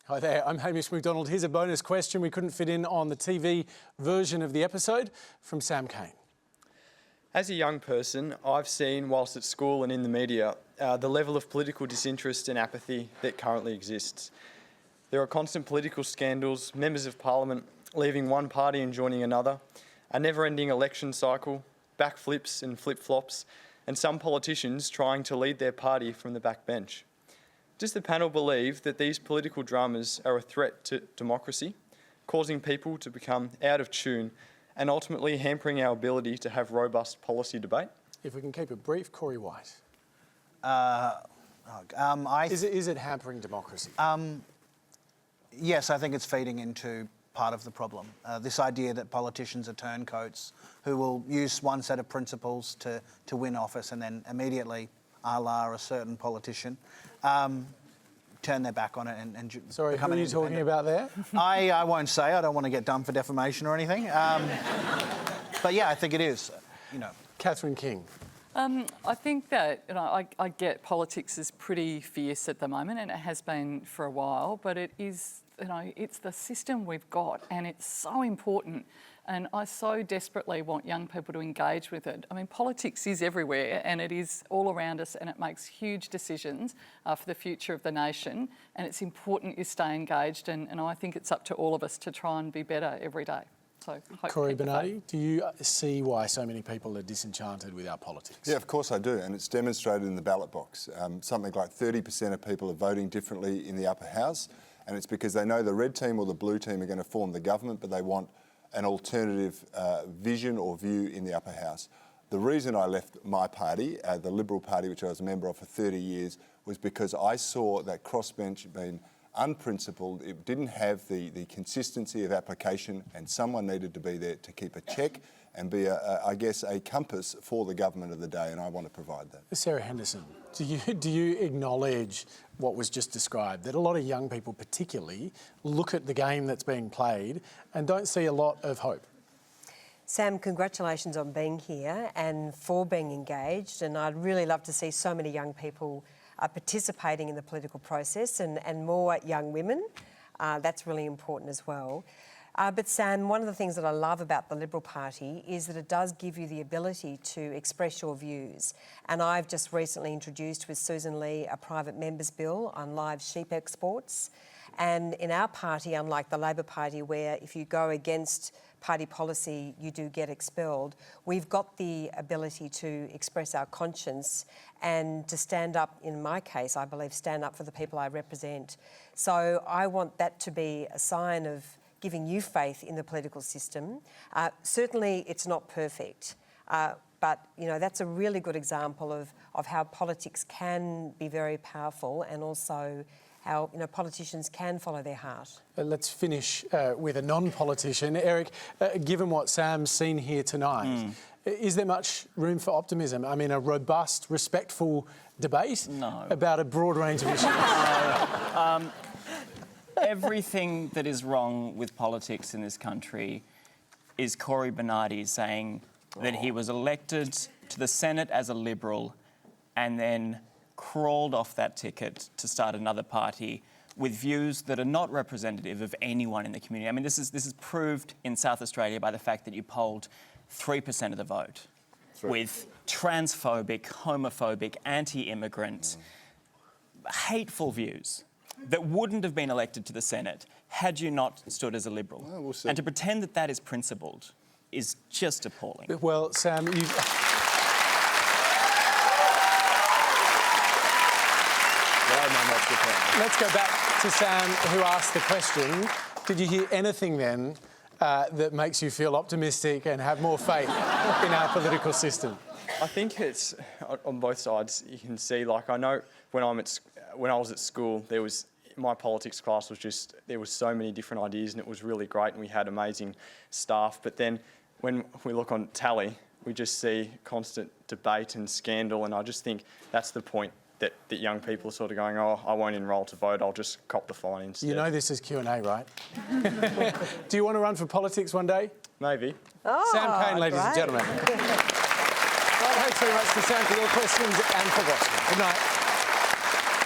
Hi there, I'm Hamish McDonald. Here's a bonus question we couldn't fit in on the TV version of the episode from Sam Kane. As a young person, I've seen, whilst at school and in the media, the level of political disinterest and apathy that currently exists. There are constant political scandals, members of parliament leaving one party and joining another, a never-ending election cycle, backflips and flip-flops, and some politicians trying to lead their party from the backbench. Does the panel believe that these political dramas are a threat to democracy, causing people to become out of tune and ultimately hampering our ability to have robust policy debate? If we can keep it brief, Cory White. Is it hampering democracy? Yes, I think it's feeding into part of the problem. This idea that politicians are turncoats who will use one set of principles to win office and then immediately, a la a certain politician, turn their back on it and Sorry, become who are you talking about there? I won't say. I don't want to get done for defamation or anything. But yeah, I think it is. Catherine King. I think that I get politics is pretty fierce at the moment, and it has been for a while. But it is, it's the system we've got, and it's so important. And I so desperately want young people to engage with it. I mean, politics is everywhere, and it is all around us, and it makes huge decisions for the future of the nation. And it's important you stay engaged, and I think it's up to all of us to try and be better every day. So, Cory Bernardi, do you see why so many people are disenchanted with our politics? Yeah, of course I do, and it's demonstrated in the ballot box. Something like 30% of people are voting differently in the upper house, and it's because they know the red team or the blue team are going to form the government, but they want an alternative vision or view in the upper house. The reason I left my party, the Liberal Party, which I was a member of for 30 years, was because I saw that crossbench being unprincipled. It didn't have the consistency of application, and someone needed to be there to keep a check and be, I guess, a compass for the government of the day, and I want to provide that. Sarah Henderson, do you acknowledge what was just described, that a lot of young people particularly look at the game that's being played and don't see a lot of hope? Sam, congratulations on being here and for being engaged, and I'd really love to see so many young people participating in the political process and more young women. That's really important as well. But Sam, one of the things that I love about the Liberal Party is that it does give you the ability to express your views. And I've just recently introduced with Susan Lee a private members bill on live sheep exports. And in our party, unlike the Labor Party, where if you go against party policy, you do get expelled, we've got the ability to express our conscience and to stand up, in my case, I believe, stand up for the people I represent. So I want that to be a sign of giving you faith in the political system. Certainly it's not perfect, but that's a really good example of how politics can be very powerful, and also how politicians can follow their heart. Let's finish with a non-politician. Eric, given what Sam's seen here tonight, is there much room for optimism? I mean, a robust, respectful debate about a broad range of issues? Everything that is wrong with politics in this country is Cory Bernardi saying that he was elected to the Senate as a Liberal and then crawled off that ticket to start another party with views that are not representative of anyone in the community. I mean, this is proved in South Australia by the fact that you polled 3% of the vote with transphobic, homophobic, anti-immigrant, hateful views that wouldn't have been elected to the Senate had you not stood as a Liberal. Well, we'll see. And to pretend that that is principled is just appalling. Well, Sam, Let's go back to Sam, who asked the question. Did you hear anything then that makes you feel optimistic and have more faith in our political system? I think it's on both sides. You can see, I know when I was at school, my politics class there was so many different ideas, and it was really great, and we had amazing staff. But then when we look on tally, we just see constant debate and scandal, and I just think that's the point that young people are sort of going, oh, I won't enrol to vote, I'll just cop the fine instead. You know this is Q&A, right? Do you want to run for politics one day? Maybe. Oh, Sam Kane, ladies and gentlemen. Well, thanks very much to Sam for your questions and for watching. Good night.